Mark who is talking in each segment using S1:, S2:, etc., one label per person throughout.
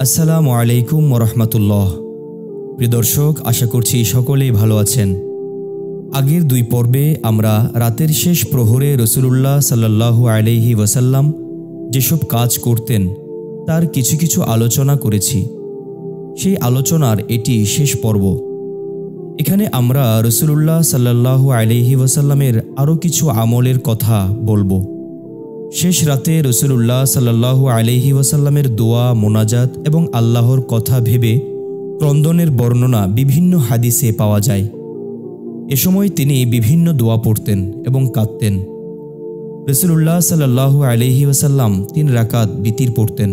S1: আসসালামু আলাইকুম ওয়া রাহমাতুল্লাহ। প্রিয় দর্শক, আশা করছি সকলেই ভালো আছেন। আগের দুই পর্বে আমরা রাতের শেষ প্রহরে রাসূলুল্লাহ সাল্লাল্লাহু আলাইহি ওয়াসাল্লাম যেসব কাজ করতেন তার কিছু কিছু আলোচনা করেছি। সেই আলোচনার এটি শেষ পর্ব। এখানে আমরা রাসূলুল্লাহ সাল্লাল্লাহু আলাইহি ওয়াসাল্লামের আরও কিছু আমলের কথা বলবো। শেষ রাতে রাসূলুল্লাহ সাল্লাল্লাহু আলাইহি ওয়াসাল্লামের দোয়া, মোনাজাত এবং আল্লাহর কথা ভেবে ক্রন্দনের বর্ণনা বিভিন্ন হাদিসে পাওয়া যায়। এ সময় তিনি বিভিন্ন দোয়া পড়তেন এবং কাঁদতেন। রাসূলুল্লাহ সাল্লাল্লাহু আলাইহি ওয়াসাল্লাম 3 রাকাত বিতির পড়তেন।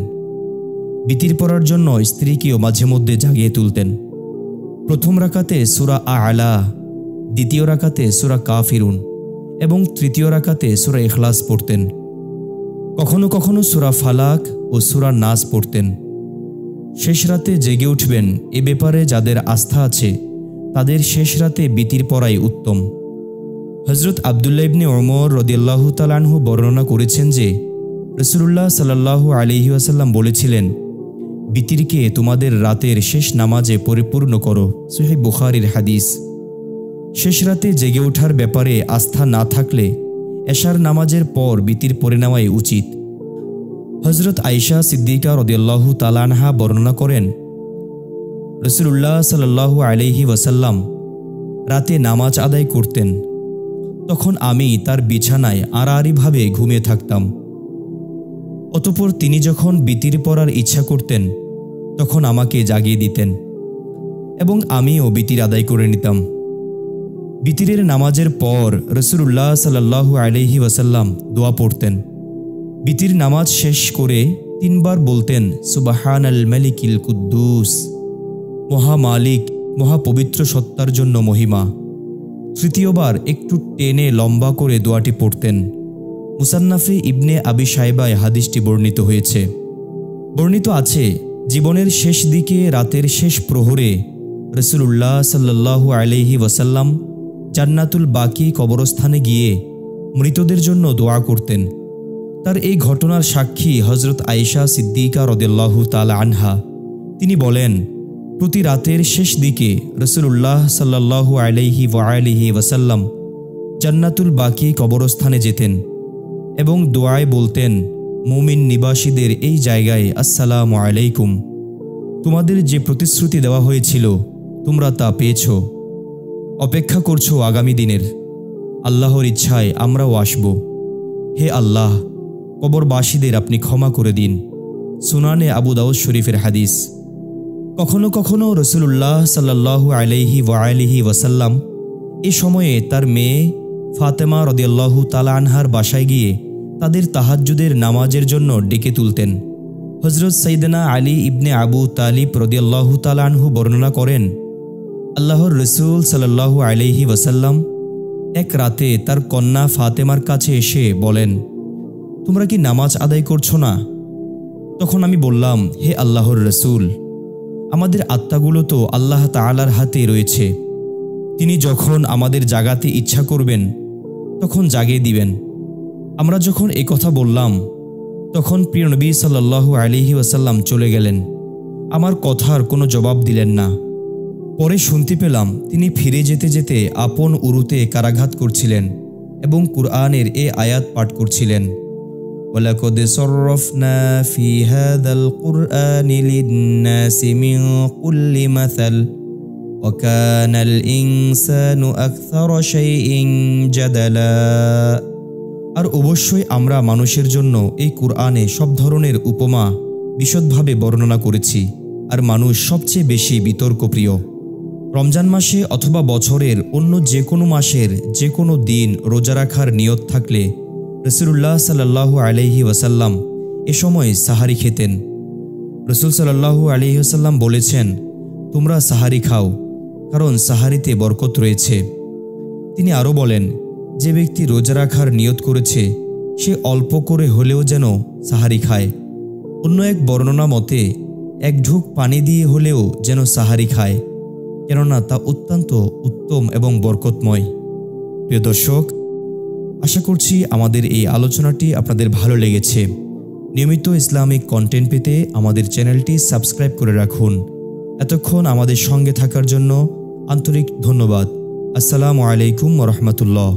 S1: বিতির পড়ার জন্য স্ত্রীকেও মাঝে মধ্যে জাগিয়ে তুলতেন। প্রথম রাকাতে সূরা আ'লা, দ্বিতীয় রাকাতে সূরা কাফিরুন এবং তৃতীয় রাকাতে সূরা ইখলাস পড়তেন। কখনো কখনো সূরা ফালাক ও সূরা নাস পড়তেন। শেষ রাতে জেগে উঠবেন এ ব্যাপারে যাদের আস্থা আছে তাদের শেষ রাতে বিতির পড়াই উত্তম। হযরত আব্দুল্লাহ ইবনে ওমর রাদিয়াল্লাহু তাআলা আনহু বর্ণনা করেছেন যে রাসূলুল্লাহ সাল্লাল্লাহু আলাইহি ওয়াসাল্লাম বলেছিলেন, বিতিরকে তোমাদের রাতের শেষ নামাজে পরিপূর্ণ করো। সহিহ বুখারীর হাদিস। শেষ রাতে জেগে ওঠার ব্যাপারে আস্থা না থাকলে এশার নামাজের পর বিতির পড়ে নেওয়াই উচিত। হযরত আয়েশা সিদ্দিকা রাদিয়াল্লাহু তাআলা আনহা বর্ণনা করেন, রাসূলুল্লাহ সাল্লাল্লাহু আলাইহি ওয়াসাল্লাম রাতে নামাজ আদায় করতেন, তখন আমি তার বিছানায় আড়াআড়িভাবে ঘুমিয়ে থাকতাম। অতঃপর তিনি যখন বিতির পড়ার ইচ্ছা করতেন তখন আমাকে জাগিয়ে দিতেন এবং আমিও বিতির আদায় করে নিতাম। বিতিরের নামাজের পর রাসূলুল্লাহ সাল্লাল্লাহু আলাইহি ওয়াসাল্লাম দোয়া পড়তেন। বিতির নামাজ শেষ করে 3 বার বলতেন, সুবহানাল মালিকিল কুদ্দুস, মহামালিক মহাপবিত্র সত্তার জন্য মহিমা। তৃতীয়বার একটু টেনে লম্বা করে দোয়াটি পড়তেন। মুসান্নাফে ইবনে আবি শায়বায় হাদিসটি বর্ণিত হয়েছে। বর্ণিত আছে, জীবনের শেষ দিকে রাতের শেষ প্রহরে রাসূলুল্লাহ সাল্লাল্লাহু আলাইহি ওয়াসাল্লাম জান্নাতুল বাকি কবরস্থানে গিয়ে মৃতদের জন্য দোয়া করতেন। তার এই ঘটনার সাক্ষী হযরত আয়েশা সিদ্দিকা রাদিয়াল্লাহু তাআলা আনহা। তিনি বলেন, প্রতি রাতের শেষ দিকে রাসূলুল্লাহ সাল্লাল্লাহু আলাইহি ওয়াসাল্লাম জান্নাতুল বাকি কবরস্থানে যেতেন এবং দোয়ায় বলতেন, মুমিন নিবাসীদের এই জায়গায় আসসালামু আলাইকুম, তোমাদের যে প্রতিশ্রুতি দেওয়া হয়েছিল তোমরা তা পেয়েছ, অপেক্ষা করছো আগামী দিনের। আল্লাহর ইচ্ছায় আমরাও আসব। হে আল্লাহ, কবরবাসীদের আপনি ক্ষমা করে দিন। সুনানে আবু দাউদ শরীফের হাদিস। কখনো কখনো রাসূলুল্লাহ সাল্লাল্লাহু আলাইহি ওয়াসাল্লাম এ সময়ে তার মেয়ে ফাতেমা রাদিয়াল্লাহু তাআলা আনহার বাসায় গিয়ে তাদের তাহাজ্জুদের নামাজের জন্য ডেকে তুলতেন। হযরত সাইয়েদনা আলী ইবনে আবু তালিব রাদিয়াল্লাহু তাআলা আনহু বর্ণনা করেন, আল্লাহর রাসূল সাল্লাল্লাহু আলাইহি ওয়াসাল্লাম এক রাতে তার কন্যা ফাতেমার কাছে এসে বলেন, তোমরা কি নামাজ আদায় করছো না? তখন আমি বললাম, হে আল্লাহর রাসূল, আমাদের আত্মাগুলো তো আল্লাহ তাআলার হাতে রয়েছে। তিনি যখন আমাদের জাগাতে ইচ্ছা করবেন তখন জাগিয়ে দিবেন। আমরা যখন এ কথা বললাম তখন প্রিয় নবী সাল্লাল্লাহু আলাইহি ওয়াসাল্লাম চলে গেলেন। আমার কথার কোনো জবাব দিলেন না। পরে শুনতে পেলাম তিনি ফিরে যেতে যেতে আপন উরুতে কারাঘাত করছিলেন এবং কুরআনের এ আয়াত পাঠ করছিলেন, ওয়ালাকাদ সাররাফনা ফি হাযাল কুরআনি লিন-নাসি মিন কুল্লি মাসাল ওয়া কানাল ইনসানু আকসারা শাইইন জাদালা। আর অবশ্যই আমরা মানুষের জন্য এই কুরআনে সব ধরনের উপমা বিশদভাবে বর্ণনা করেছি, আর মানুষ সবচেয়ে বেশি বিতর্কপ্রিয়। রমজান মাসে অথবা বছরের অন্য যে কোনো মাসের যে কোনো দিন রোজা রাখার নিয়ত থাকলে রাসূলুল্লাহ সাল্লাল্লাহু আলাইহি ওয়াসাল্লাম এ সময় সাহারি খেতেন। রাসূল সাল্লাল্লাহু আলাইহি ওয়াসাল্লাম বলেছেন, তোমরা সাহারি খাও, কারণ সাহারিতে বরকত রয়েছে। তিনি আরও বলেন, যে ব্যক্তি রোজা রাখার নিয়ত করেছে সে অল্প করে হলেও যেন সাহারি খায়। অন্য এক বর্ণনা মতে 1 ঢুক পানি দিয়ে হলেও যেন সাহারি খায়, কেননা তা অত্যন্ত উত্তম এবং বরকতময়। প্রিয় দর্শক, আশা করছি আমাদের এই আলোচনাটি আপনাদের ভালো লেগেছে। নিয়মিত ইসলামিক কন্টেন্ট পেতে আমাদের চ্যানেলটি সাবস্ক্রাইব করে রাখুন। এতক্ষণ আমাদের সঙ্গে থাকার জন্য আন্তরিক ধন্যবাদ। আসসালামু আলাইকুম ওয়া রাহমাতুল্লাহ।